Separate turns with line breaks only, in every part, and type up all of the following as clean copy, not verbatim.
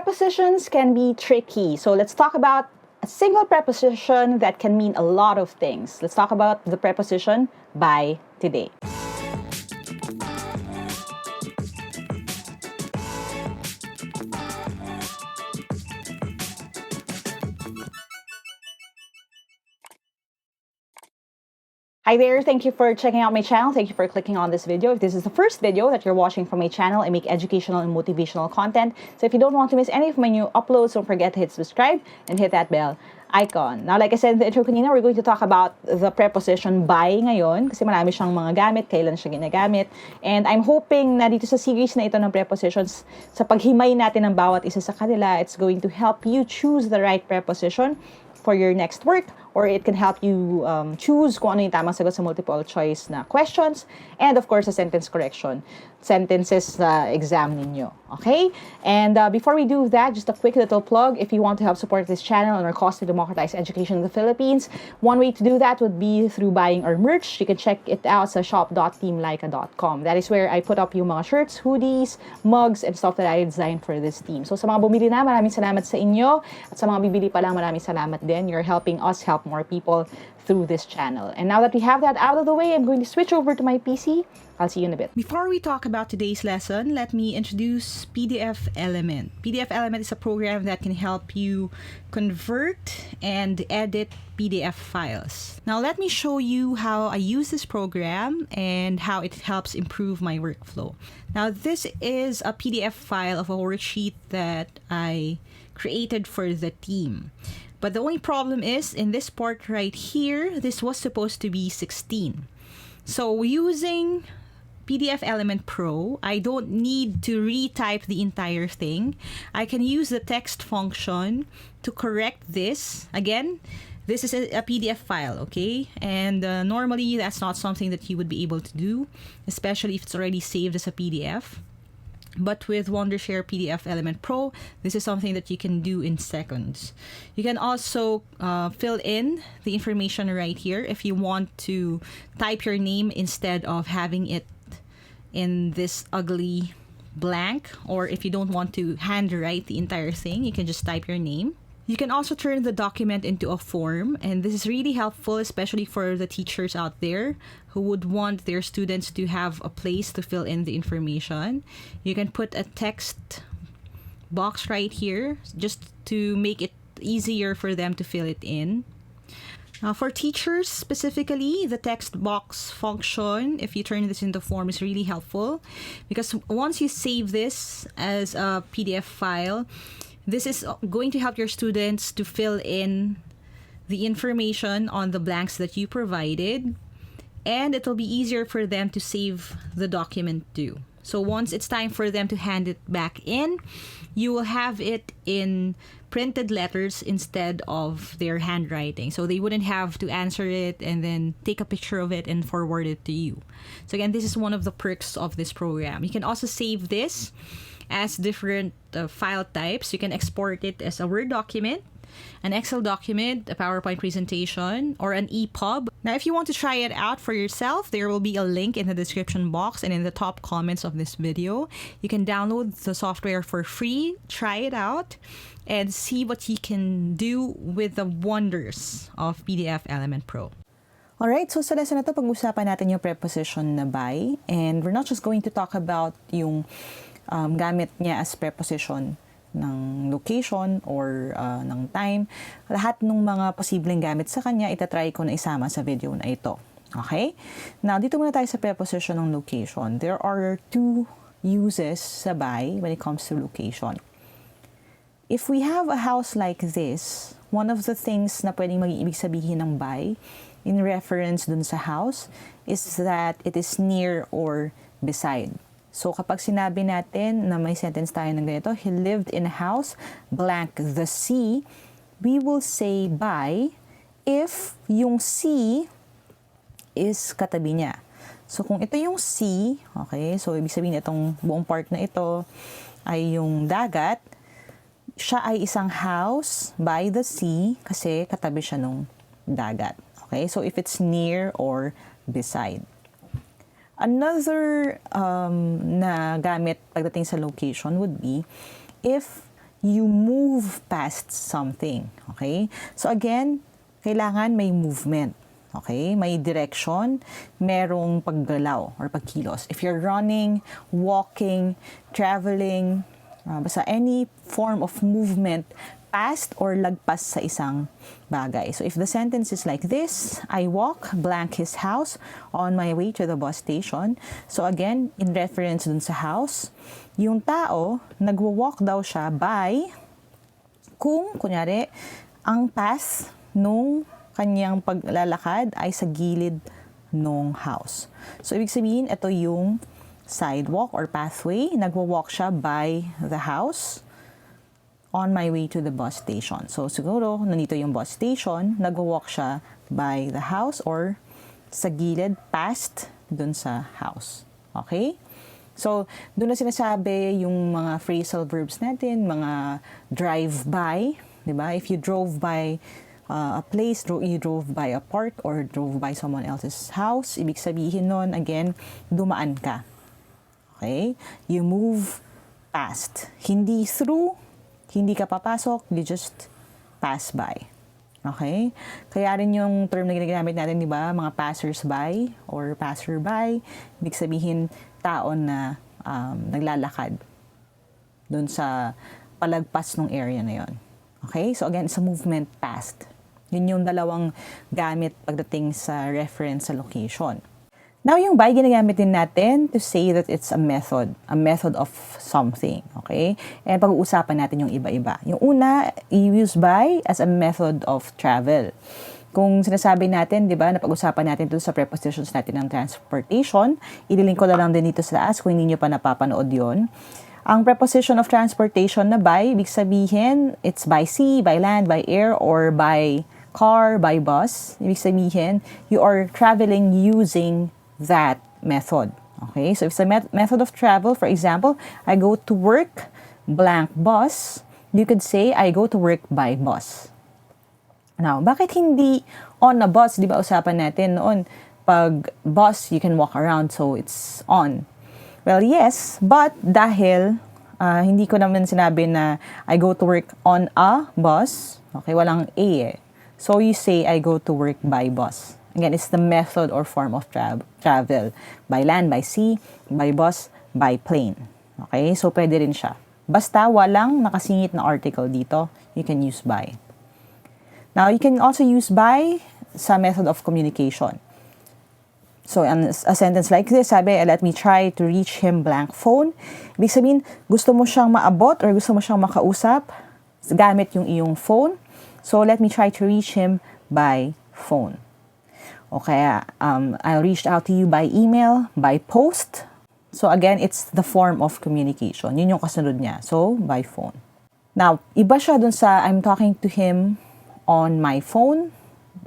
Prepositions can be tricky. So let's talk about a single preposition that can mean a lot of things. Let's talk about the preposition by today. Hi there, thank you for checking out my channel. Thank you for clicking on this video. If this is the first video that you're watching from my channel, I make educational and motivational content. So if you don't want to miss any of my new uploads, don't forget to hit subscribe and hit that bell icon. Now, like I said in the intro kanina, we're going to talk about the preposition by ngayon kasi marami siyang mga gamit, kailan siya ginagamit. And I'm hoping na dito sa series na ito ng prepositions, sa paghimay natin ng bawat isa sa kanila, it's going to help you choose the right preposition for your next work, or it can help you choose kung ano yung tamang sagot sa multiple choice na questions, and of course, a sentence correction, sentences sa exam ninyo. Okay? And before we do that, just a quick little plug. If you want to help support this channel and our cause to democratize education in the Philippines, one way to do that would be through buying our merch. You can check it out sa shop.teamlyqa.com. That is where I put up yung mga shirts, hoodies, mugs, and stuff that I designed for this team. So sa mga bumili na, maraming salamat sa inyo. At sa mga bibili pa lang, maraming salamat din. You're helping us help more people through this channel. And now that we have that out of the way, I'm going to switch over to my PC. I'll see you in a bit. Before we talk about today's lesson, let me introduce PDF Element. PDF Element is a program that can help you convert and edit PDF files. Now let me show you how I use this program and how it helps improve my workflow. Now this is a PDF file of a worksheet that I created for the team. But the only problem is, in this part right here, this was supposed to be 16. So using PDF Element Pro, I don't need to retype the entire thing. I can use the text function to correct this. Again, this is a PDF file, okay? And normally, that's not something that you would be able to do, especially if it's already saved as a PDF. But with Wondershare PDF Element Pro, this is something that you can do in seconds. You can also fill in the information right here if you want to type your name instead of having it in this ugly blank, or if you don't want to handwrite the entire thing, you can just type your name. You can also turn the document into a form, and this is really helpful, especially for the teachers out there who would want their students to have a place to fill in the information. You can put a text box right here just to make it easier for them to fill it in. For teachers specifically, the text box function, if you turn this into form, is really helpful because once you save this as a PDF file, this is going to help your students to fill in the information on the blanks that you provided, and it'll be easier for them to save the document too. So once it's time for them to hand it back in, you will have it in printed letters instead of their handwriting. So they wouldn't have to answer it and then take a picture of it and forward it to you. So again, this is one of the perks of this program. You can also save this as different file types. You can export it as a Word document, an Excel document, a PowerPoint presentation, or an EPUB. Now, if you want to try it out for yourself, there will be a link in the description box and in the top comments of this video. You can download the software for free, try it out, and see what you can do with the wonders of PDF Element Pro. Alright, so sa lesson na ito, pag-usapan natin yung preposition na by, and we're not just going to talk about yung gamit niya as preposition ng location or ng time. Lahat ng mga posibleng gamit sa kanya, itatry ko na isama sa video na ito. Okay? Now, dito muna tayo sa preposition ng location. There are two uses sa by when it comes to location. If we have a house like this, one of the things na pwedeng maging ibig sabihin ng by in reference dun sa house is that it is near or beside. So, kapag sinabi natin na may sentence tayo ng ganito, he lived in a house blank the sea, we will say by if yung sea is katabi niya. So, kung ito yung sea, okay, so ibig sabihin itong buong part na ito ay yung dagat, siya ay isang house by the sea kasi katabi siya nung dagat. Okay, so if it's near or beside. Another na gamit pagdating sa location would be if you move past something. Okay? So again, kailangan may movement. Okay? May direction, merong paggalaw or pagkilos. If you're running, walking, traveling, basta any form of movement past or lagpas sa isang bagay. So if the sentence is like this, I walk blank his house on my way to the bus station. So again, in reference dun sa house, yung tao, nagwo-walk daw siya by kung, kunyari, ang path nung kanyang paglalakad ay sa gilid nung house. So ibig sabihin, ito yung sidewalk or pathway. Nagwo-walk siya by the house on my way to the bus station. So siguro, nandito yung bus station, nagwo-walk siya by the house or sa gilid past dun sa house. Okay? So, dun na sinasabi yung mga phrasal verbs natin, mga drive-by, di ba? If you drove by a place, you drove by a park or drove by someone else's house, ibig sabihin nun, again, dumaan ka. Okay? You move past. Hindi through, hindi ka papasok, you just pass by. Okay? Kaya rin yung term na ginagamit natin, di ba? Mga passers-by or passer-by, ibig sabihin tao na naglalakad dun sa palagpas ng area na yon. Okay? So again, it's a movement past. Yun yung dalawang gamit pagdating sa reference sa location. Now, yung by, ginagamit din natin to say that it's a method of something, okay? And pag-uusapan natin yung iba-iba. Yung una, i-use by as a method of travel. Kung sinasabi natin, di ba, napag-usapan natin ito sa prepositions natin ng transportation, ililink ko na lang din dito sa taas kung hindi nyo pa napapanood yon. Ang preposition of transportation na by, ibig sabihin, it's by sea, by land, by air, or by car, by bus. Ibig sabihin, you are traveling using that method. Okay, so if it's a method of travel, for example, I go to work blank bus, you could say I go to work by bus. Now, bakit hindi on a bus? Di ba usapan natin noon, pag bus, you can walk around, so it's on. Well, yes, but dahil hindi ko naman sinabi na I go to work on a bus, okay, walang A eh. So you say I go to work by bus. Again, it's the method or form of travel. By land, by sea, by bus, by plane. Okay? So, pwede rin siya. Basta walang nakasingit na article dito, you can use by. Now, you can also use by sa method of communication. So, a sentence like this, sabi, let me try to reach him blank phone. Ibig sabihin, gusto mo siyang maabot or gusto mo siyang makausap gamit yung iyong phone. So, let me try to reach him by phone. O kaya, I reached out to you by email, by post. So again, it's the form of communication. Yun yung kasunod niya. So, by phone. Now, iba siya dun sa I'm talking to him on my phone.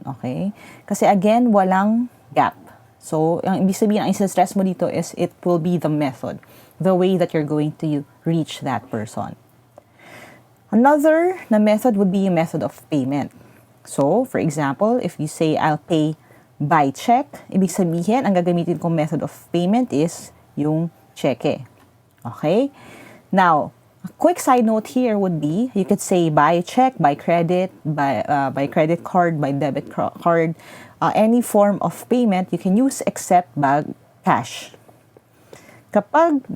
Okay? Kasi again, walang gap. So, ang ibig sabihin, ang isa-stress mo dito is it will be the method. The way that you're going to reach that person. Another na method would be a method of payment. So, for example, if you say, I'll pay by check, ibig sabihin, ang gagamitin kong method of payment is yung cheque. Okay? Now, a quick side note here would be, you could say by check, by credit, by credit card, by debit card, any form of payment you can use except by cash. Kapag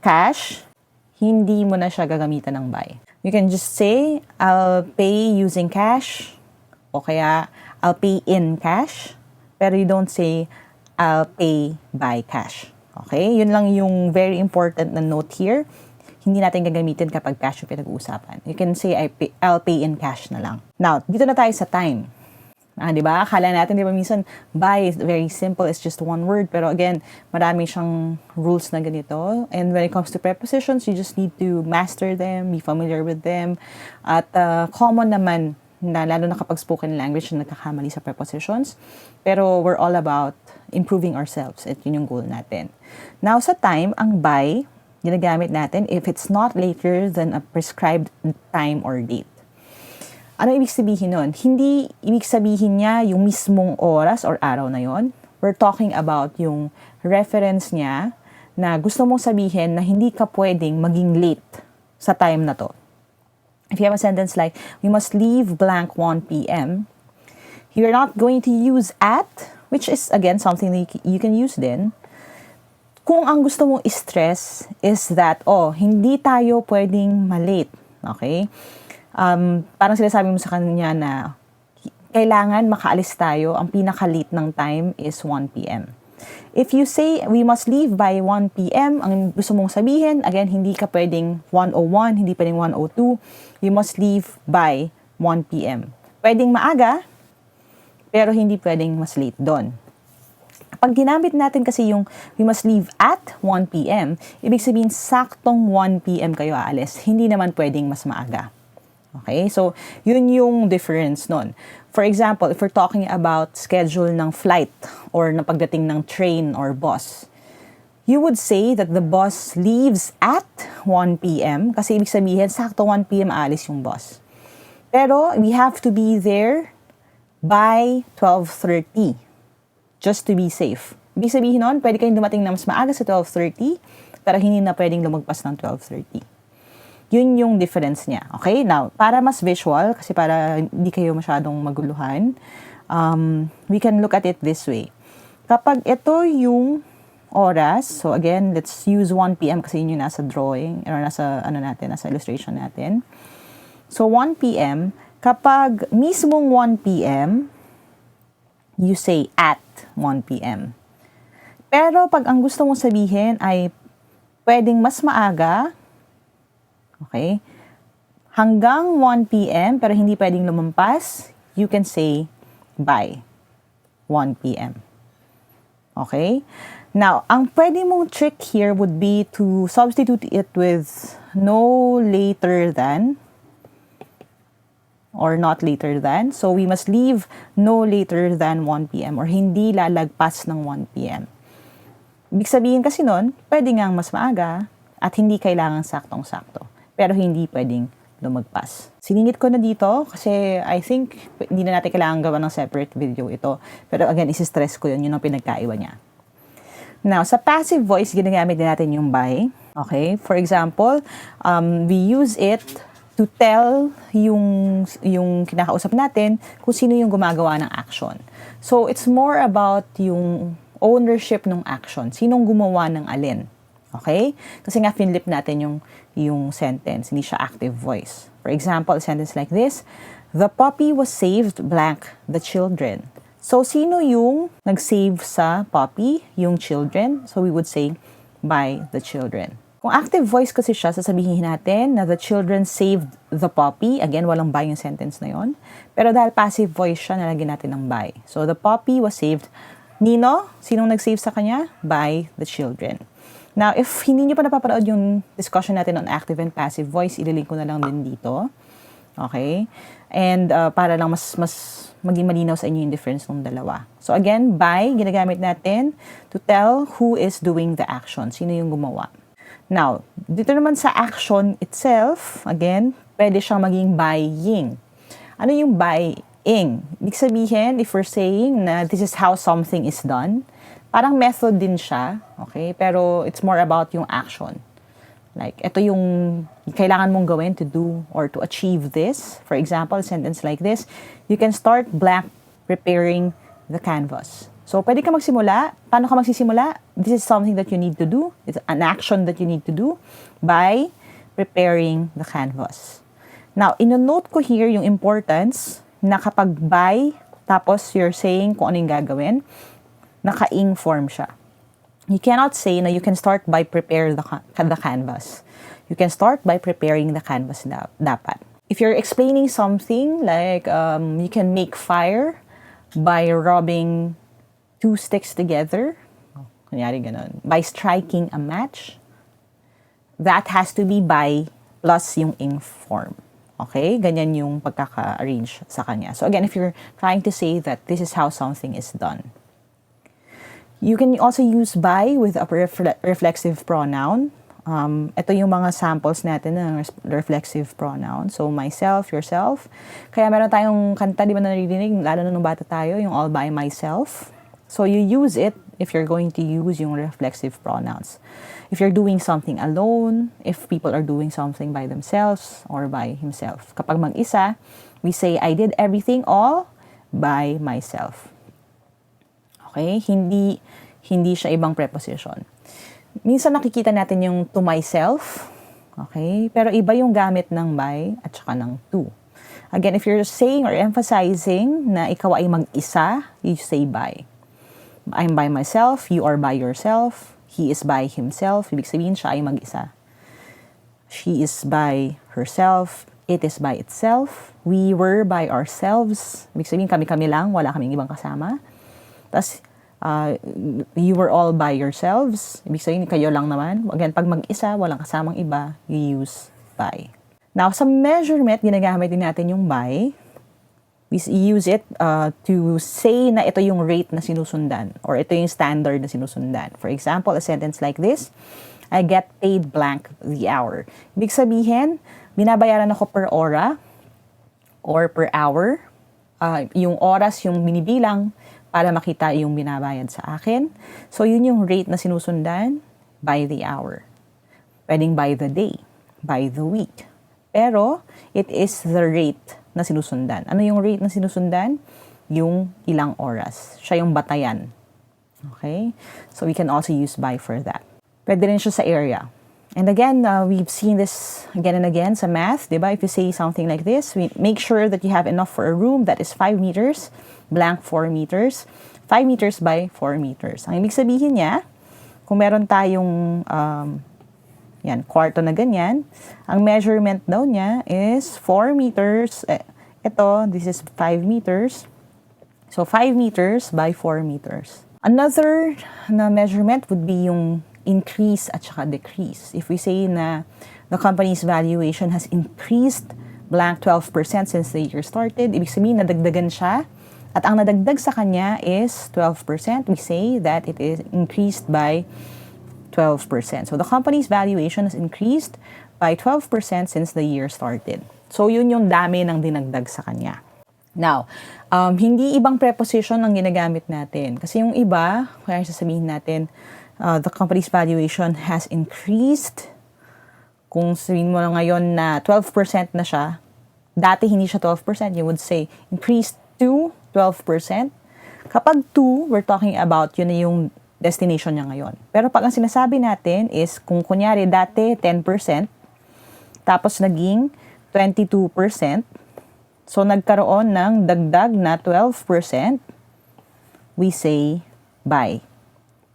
cash, hindi mo na siya gagamitan ng by. You can just say, I'll pay using cash, o kaya, I'll pay in cash, pero you don't say, I'll pay by cash. Okay? Yun lang yung very important na note here. Hindi natin gagamitin kapag cash yung pinag-uusapan. You can say, I'll pay in cash na lang. Now, dito na tayo sa time. Di ba? Akala natin, di ba, minsan, by is very simple, it's just one word. Pero again, marami siyang rules na ganito. And when it comes to prepositions, you just need to master them, be familiar with them. At common naman, na lalo na kapag spoken language na nagkakamali sa prepositions. Pero we're all about improving ourselves. At yun yung goal natin. Now, sa time, ang by, ginagamit natin if it's not later than a prescribed time or date. Ano ibig sabihin nun? Hindi ibig sabihin niya yung mismong oras or araw na yon. We're talking about yung reference niya na gusto mong sabihin na hindi ka pwedeng maging late sa time na to. If you have a sentence like, we must leave blank 1 p.m., you're not going to use at, which is, again, something that you can use din. Kung ang gusto mong i-stress is that, hindi tayo pwedeng malate. Okay? Parang sinasabi mo sa kanya na kailangan makaalis tayo, ang pinaka-late ng time is 1 p.m. If you say, we must leave by 1 p.m., ang gusto mong sabihin, again, hindi ka pwedeng 1:01, hindi pwedeng 1:02, you must leave by 1 p.m. Pwedeng maaga, pero hindi pwedeng mas late doon. Pag ginamit natin kasi yung we must leave at 1 p.m., ibig sabihin saktong 1 p.m. kayo aalis. Hindi naman pwedeng mas maaga. Okay? So, yun yung difference nun. For example, if we're talking about schedule ng flight or na pagdating ng train or bus, you would say that the bus leaves at 1 p.m. kasi ibig sabihin sakto 1 p.m. aalis yung bus. Pero, we have to be there by 12:30 just to be safe. Ibig sabihin nun, pwede kayong dumating na mas maaga sa 12:30 pero hindi na pwedeng lumagpas ng 12:30. Yun yung difference niya. Okay? Now, para mas visual, kasi para hindi kayo masyadong maguluhan, we can look at it this way. Kapag ito yung oras, so again, let's use 1 p.m. kasi yun yung nasa drawing, or nasa, nasa illustration natin. So, 1 p.m., kapag mismong 1 p.m., you say at 1 p.m. Pero pag ang gusto mong sabihin ay pwedeng mas maaga, okay, hanggang 1 p.m. pero hindi pwedeng lumampas, you can say by 1 p.m. Okay? Now, ang pwede mong trick here would be to substitute it with no later than or not later than. So, we must leave no later than 1 p.m. or hindi lalagpas ng 1 p.m. Ibig sabihin kasi nun, pwede ngang mas maaga at hindi kailangan saktong-sakto. Pero hindi pwedeng lumagpas. Siningit ko na dito kasi I think hindi na natin kailangan gawa ng separate video ito. Pero again, isi-stress ko yun ang pinagkaiba niya. Now, sa passive voice, ginagamit din natin yung by. Okay? For example, we use it to tell yung kinakausap natin kung sino yung gumagawa ng action. So, it's more about yung ownership ng action. Sinong gumawa ng alin. Okay? Kasi nga, finlip natin yung sentence. Hindi siya active voice. For example, a sentence like this, the puppy was saved blank the children. So, sino yung nag-save sa puppy? Yung children. So, we would say, by the children. Kung active voice kasi siya, sasabihin natin na the children saved the puppy. Again, walang by yung sentence na yon. Pero dahil passive voice siya, nalagyan natin ng by. So, the puppy was saved. Nino, sinong nag-save sa kanya? By the children. Now, if hindi nyo pa napapanood yung discussion natin on active and passive voice, ililink ko na lang din dito. Okay? And para lang mas maging malinaw sa inyo yung difference ng dalawa. So again, by, ginagamit natin to tell who is doing the action. Sino yung gumawa. Now, dito naman sa action itself, again, pwede siyang maging buying. Ano yung buying? Ibig sabihin, if we're saying na this is how something is done, parang method din siya, okay? Pero it's more about yung action. Like, ito yung kailangan mong gawin to do or to achieve this. For example, a sentence like this, you can start blank preparing the canvas. So, pwede ka magsimula. Paano ka magsisimula? This is something that you need to do. It's an action that you need to do by preparing the canvas. Now, ino-note ko here yung importance na kapag by, tapos you're saying kung ano yung gagawin, naka-ing form siya. You cannot say na you can start by prepare the canvas. You can start by preparing the canvas dapat. If you're explaining something like you can make fire by rubbing 2 sticks together, kunyari ganun, by striking a match, that has to be by plus yung ing form. Okay? Ganyan yung pagkaka-arrange sa kanya. So again, if you're trying to say that this is how something is done. You can also use by with a reflexive pronoun. Ito yung mga samples natin ng reflexive pronoun. So, myself, yourself. Kaya meron tayong kanta, di ba naririnig, lalo na nung bata tayo, yung all by myself. So, you use it if you're going to use yung reflexive pronouns. If you're doing something alone, if people are doing something by themselves or by himself. Kapag mag-isa, we say, I did everything all by myself. Okay? Hindi siya ibang preposition. Minsan nakikita natin yung to myself. Okay? Pero iba yung gamit ng by at saka ng to. Again, if you're saying or emphasizing na ikaw ay mag-isa, you say by. I'm by myself, you are by yourself, he is by himself, ibig sabihin siya ay mag-isa. She is by herself, it is by itself, we were by ourselves, ibig sabihin kami-kami lang, wala kaming ibang kasama. Tapos, you were all by yourselves, ibig sabihin kayo lang naman. Again, pag mag-isa, walang kasamang iba, you use by. Now, sa measurement, ginagamit din natin yung by. We use it to say na ito yung rate na sinusundan or ito yung standard na sinusundan. For example, a sentence like this, I get paid blank the hour. Ibig sabihin, binabayaran ako per ora or per hour. Yung oras yung binibilang para makita yung binabayad sa akin. So, yun yung rate na sinusundan by the hour. Pwedeng by the day, by the week. Pero, it is the rate na sinusundan. Ano yung rate na sinusundan? Yung ilang oras. Siya yung batayan. Okay? So, we can also use by for that. Pwede rin siya sa area. And again, we've seen this again and again sa math, diba? If you say something like this, we make sure that you have enough for a room that is 5 meters, blank 4 meters, 5 meters by 4 meters. Ang ibig sabihin niya, kung meron tayong kwarto na ganyan. Ang measurement daw niya is 4 meters. Ito, this is 5 meters. So, 5 meters by 4 meters. Another na measurement would be yung increase at saka decrease. If we say na the company's valuation has increased blank 12% since the year started, ibig sabihin nadagdagan siya. At ang nadagdag sa kanya is 12%. We say that it is increased by 12%. So, the company's valuation has increased by 12% since the year started. So, yun yung dami ng dinagdag sa kanya. Now, hindi ibang preposition ang ginagamit natin. Kasi yung iba, kaya sasabihin natin, the company's valuation has increased. Kung sabihin mo ngayon na 12% na siya, dati hindi siya 12%, you would say, increased to 12%. Kapag to, we're talking about yun na yung destination niya ngayon. Pero pag ang sinasabi natin is, kung kunyari dati 10%, tapos naging 22%, so nagkaroon ng dagdag na 12%, we say by.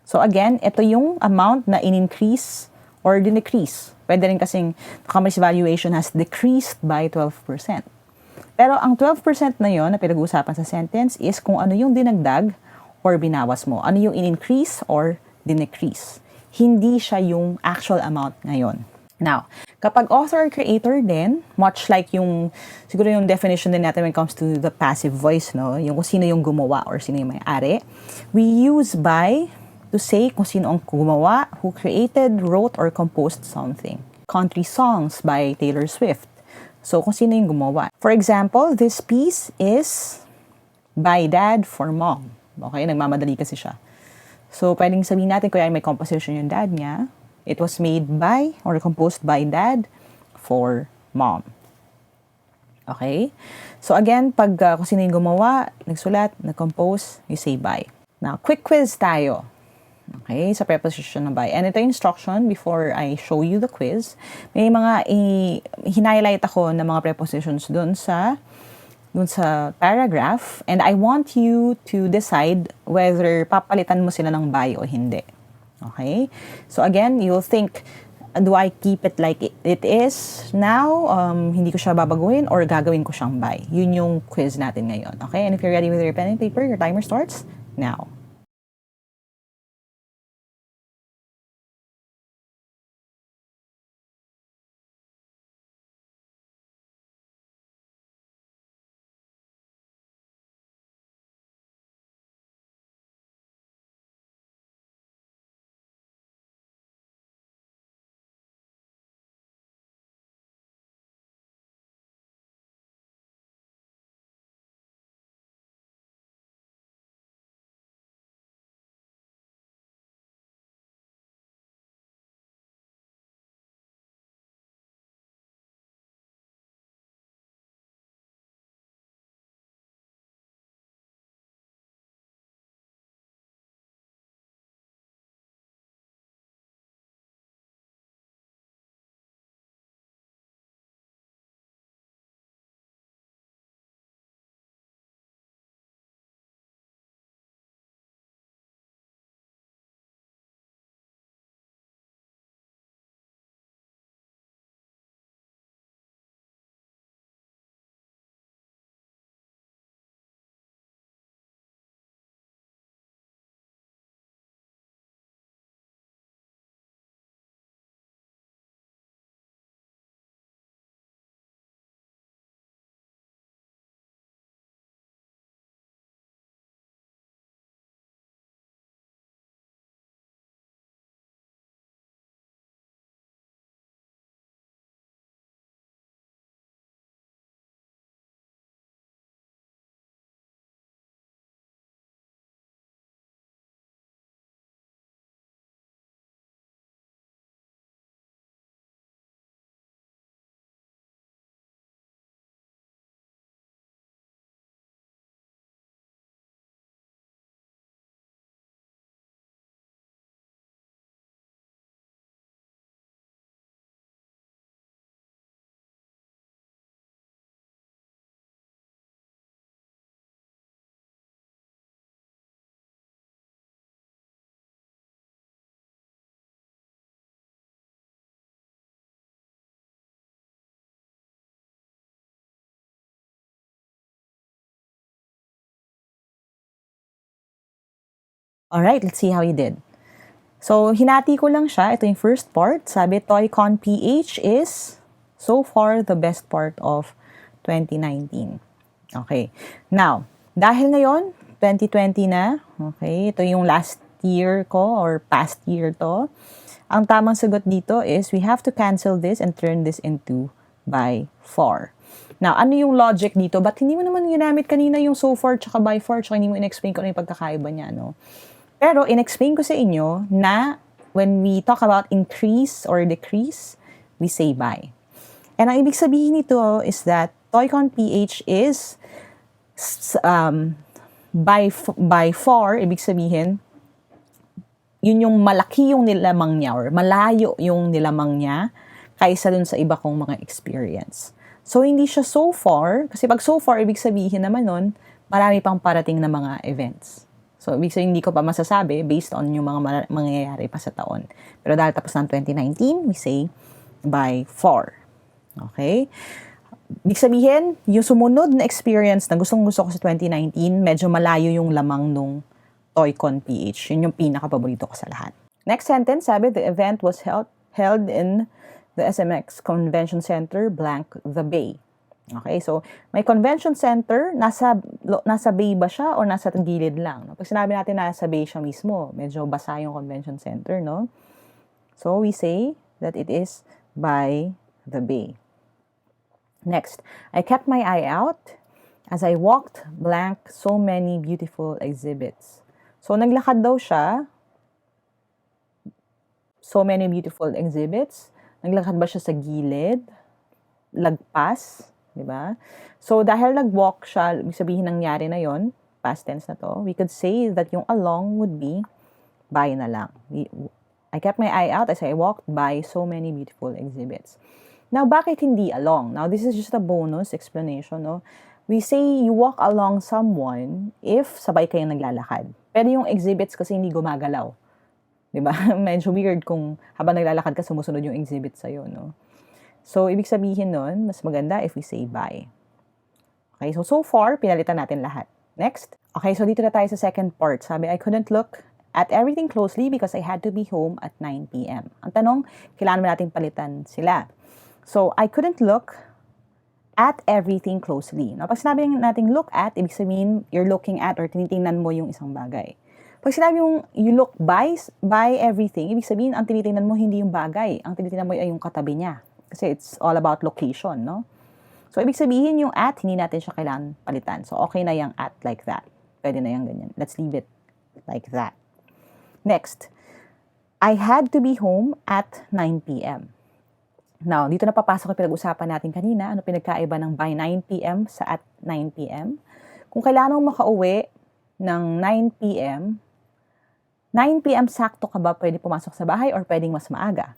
So again, ito yung amount na in-increase or din-decrease. Pwede rin kasing the company's valuation has decreased by 12%. Pero ang 12% na yon na pinag-uusapan sa sentence is kung ano yung dinagdag or binawas mo. Ano yung in-increase or din-decrease. Hindi siya yung actual amount ngayon. Now, kapag author or creator din, much like yung, siguro yung definition din natin when it comes to the passive voice, no? Yung kung sino yung gumawa or sino yung may-ari, we use by to say kung sino ang gumawa, who created, wrote, or composed something. Country songs by Taylor Swift. So, kung sino yung gumawa. For example, this piece is by dad for mom. Okay, nagmamadali kasi siya. So, pwedeng sabihin natin kung may composition yung dad niya. It was made by or composed by dad for mom. Okay? So, again, pag kung sino yung gumawa, nagsulat, nag-compose, you say by. Now, quick quiz tayo. Okay, sa preposition ng by. And ito yung instruction before I show you the quiz. May mga hinighlight ako ng mga prepositions dun sa paragraph, and I want you to decide whether papalitan mo sila ng by o hindi. Okay? So again, you'll think, do I keep it like it is now? Hindi ko siya babaguhin or gagawin ko siyang by? Yun yung quiz natin ngayon. Okay? And if you're ready with your pen and paper, your timer starts now. Alright, let's see how you did. So, hinati ko lang siya. Ito yung first part. Sabi, Toycon PH is so far the best part of 2019. Okay. Now, dahil ngayon, 2020 na, okay, ito yung last year ko or past year to, ang tamang sagot dito is we have to cancel this and turn this into by far. Now, ano yung logic dito? Ba't hindi mo naman ginamit kanina yung so far tsaka by far tsaka hindi mo in-explain ko ano yung pagkakaiba niya, no? Pero in-explain ko sa inyo na when we talk about increase or decrease, we say by. And ang ibig sabihin nito is that Toycon PH is by far, ibig sabihin, yun yung malaki yung nilamang niya or malayo yung nilamang niya kaysa dun sa iba kong mga experience. So, hindi siya so far, kasi pag so far, ibig sabihin naman nun, marami pang parating na mga events. So, ibig sabihin, hindi ko pa masasabi based on yung mga mangyayari pa sa taon. Pero dahil tapos ng 2019, we say by far. Okay? Ibig sabihin, yung sumunod na experience na gustong-gusto ko sa 2019, medyo malayo yung lamang nung Toycon PH. Yun yung pinaka-paborito ko sa lahat. Next sentence, sabi, the event was held in the SMX Convention Center, blank, the Bay. Okay, so may convention center, nasa bay ba siya o nasa gilid lang? No? Pag sinabi natin nasa bay siya mismo, medyo basa yung convention center, no? So we say that it is by the bay. Next, I kept my eye out as I walked, blank, so many beautiful exhibits. So naglakad daw siya, so many beautiful exhibits. Naglakad ba siya sa gilid? Lagpas? Diba? So, dahil nag-walk siya, ibig sabihin nangyari na yon, past tense na to, we could say that yung along would be by na lang. I kept my eye out as I walked by so many beautiful exhibits. Now, bakit hindi along? Now, this is just a bonus explanation, no? We say you walk along someone if sabay kayong naglalakad. Pero yung exhibits kasi hindi gumagalaw. Diba? Medyo weird kung habang naglalakad ka, sumusunod yung exhibit sa'yo, no? So, ibig sabihin nun, mas maganda if we say by. Okay, so far, pinalitan natin lahat. Next. Okay, so dito na tayo sa second part. Sabi, I couldn't look at everything closely because I had to be home at 9 p.m. Ang tanong, kailangan ba natin palitan sila? So, I couldn't look at everything closely. Now, pag sinabi natin look at, ibig sabihin, you're looking at or tinitingnan mo yung isang bagay. Pag sinabi yung you look by everything, ibig sabihin, ang tinitingnan mo hindi yung bagay. Ang tinitingnan mo ay yung katabi niya. Kasi it's all about location, no? So, ibig sabihin yung at, hindi natin siya kailangan palitan. So, okay na yung at like that. Pwede na yung ganyan. Let's leave it like that. Next. I had to be home at 9 p.m. Now, dito na papasok yung pinag-usapan natin kanina. Ano pinagkaiba ng by 9 p.m. sa at 9 p.m. Kung kailangan mong makauwi ng 9 p.m., 9 p.m. sakto ka ba pwede pumasok sa bahay or pwedeng mas maaga?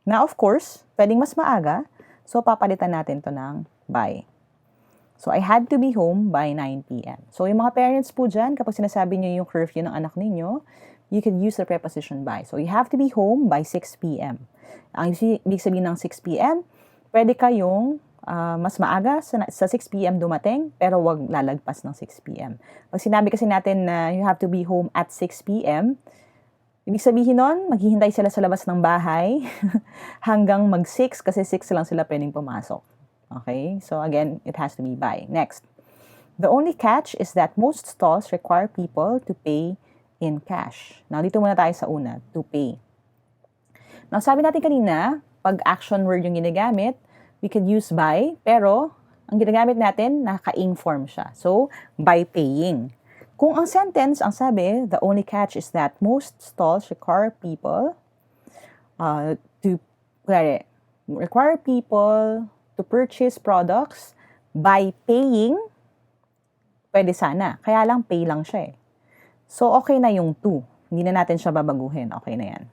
Now, of course, pwedeng mas maaga. So, papalitan natin to ng by. So, I had to be home by 9 p.m. So, yung mga parents po dyan, kapag sinasabi nyo yung curfew ng anak ninyo, you can use the preposition by. So, you have to be home by 6 p.m. Ang ibig sabihin ng 6 p.m., pwede kayong mas maaga sa 6 p.m. dumating, pero wag lalagpas ng 6 p.m. Pag sinabi kasi natin na you have to be home at 6 p.m., ibig sabihin nun, maghihintay sila sa labas ng bahay hanggang mag-6 kasi 6 lang sila pwedeng pumasok. Okay? So again, it has to be by. Next. The only catch is that most stalls require people to pay in cash. Now, dito muna tayo sa una, to pay. Now, sabi natin kanina, pag action word yung ginagamit, we could use by, pero ang ginagamit natin, naka-ing-form siya. So, by paying. Kung ang sentence, ang sabi, the only catch is that most stalls require people to purchase products by paying, pwede sana. Kaya lang, pay lang siya eh. So, okay na yung to. Hindi na natin siya babaguhin. Okay na yan.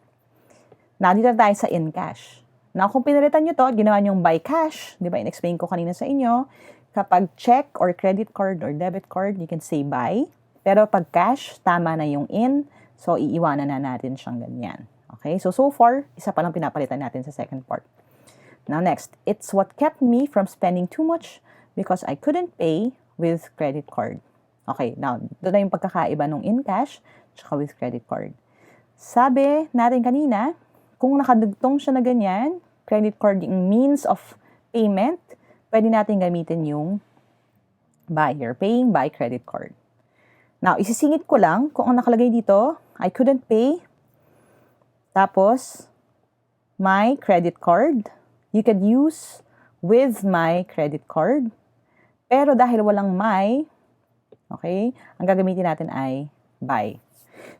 Now, dito tayo sa in cash. Now, kung pinalitan nyo to, ginawa nyo yung by cash, di ba, in-explain ko kanina sa inyo, kapag check or credit card or debit card, you can say by. Pero pag cash, tama na yung in, so iiwanan na natin siyang ganyan. Okay? So far, isa pa lang pinapalitan natin sa second part. Now next, it's what kept me from spending too much because I couldn't pay with credit card. Okay, now, doon na yung pagkakaiba ng in cash tsaka with credit card. Sabi natin kanina, kung nakadugtong siya na ganyan, credit card yung means of payment, pwede natin gamitin yung buyer, paying by credit card. Now, isisingit ko lang kung ang nakalagay dito, I couldn't pay, tapos, my credit card, you could use with my credit card, pero dahil walang my, okay, ang gagamitin natin ay by.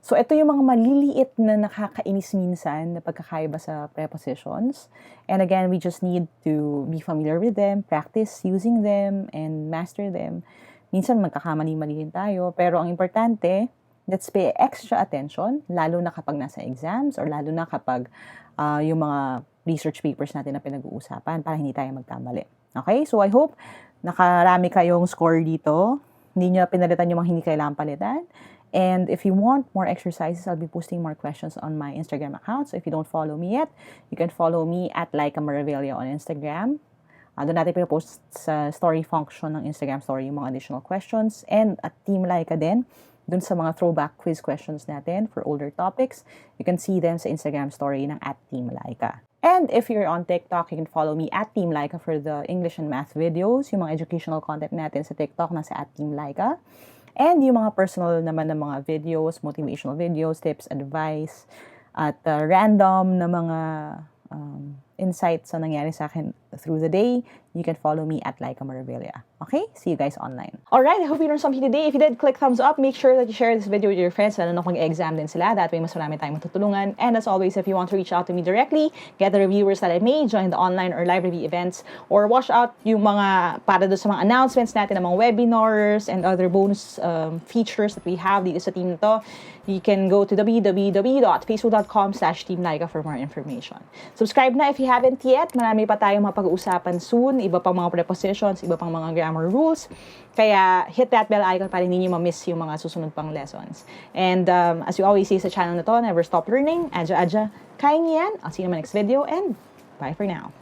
So, ito yung mga maliliit na nakakainis minsan na pagkakaiba sa prepositions. And again, we just need to be familiar with them, practice using them, and master them. Minsan magkakamali-mali rin tayo, pero ang importante, let's pay extra attention, lalo na kapag nasa exams or lalo na kapag yung mga research papers natin na pinag-uusapan para hindi tayo magkamali. Okay? So, I hope nakarami kayong score dito. Hindi nyo pinalitan yung mga hindi kailangan palitan. And if you want more exercises, I'll be posting more questions on my Instagram account. So if you don't follow me yet, you can follow me at Lyqa on Instagram. Doon natin pinapost sa story function ng Instagram story yung mga additional questions. And at Team Lyqa din, dun sa mga throwback quiz questions natin for older topics, you can see them sa Instagram story ng at Team Lyqa. And if you're on TikTok, you can follow me at Team Lyqa for the English and Math videos. Yung mga educational content natin sa TikTok nasa at Team Lyqa. And yung mga personal naman na mga videos, motivational videos, tips, advice, at random na mga insights na nangyari sa akin through the day, you can follow me at Lyqa. Okay? See you guys online. Alright, I hope you learned something today. If you did, click thumbs up. Make sure that you share this video with your friends lalo na kung exam din sila. That way, mas marami tayong matutulungan. And as always, if you want to reach out to me directly, get the reviewers that I made, join the online or live review events, or watch out yung mga para doon sa mga announcements natin ng mga webinars and other bonus features that we have dito sa team nito, you can go to www.facebook.com/teamlyqa for more information. Subscribe na if you haven't yet. Marami pa tayong mapag-uusapan soon. Iba pang mga prepositions, iba pang mga grammar rules. Kaya hit that bell icon para hindi nyo ma-miss yung mga susunod pang lessons. And as you always see sa channel na to, never stop learning. Adja, kaya niyan. I'll see you in my next video and bye for now.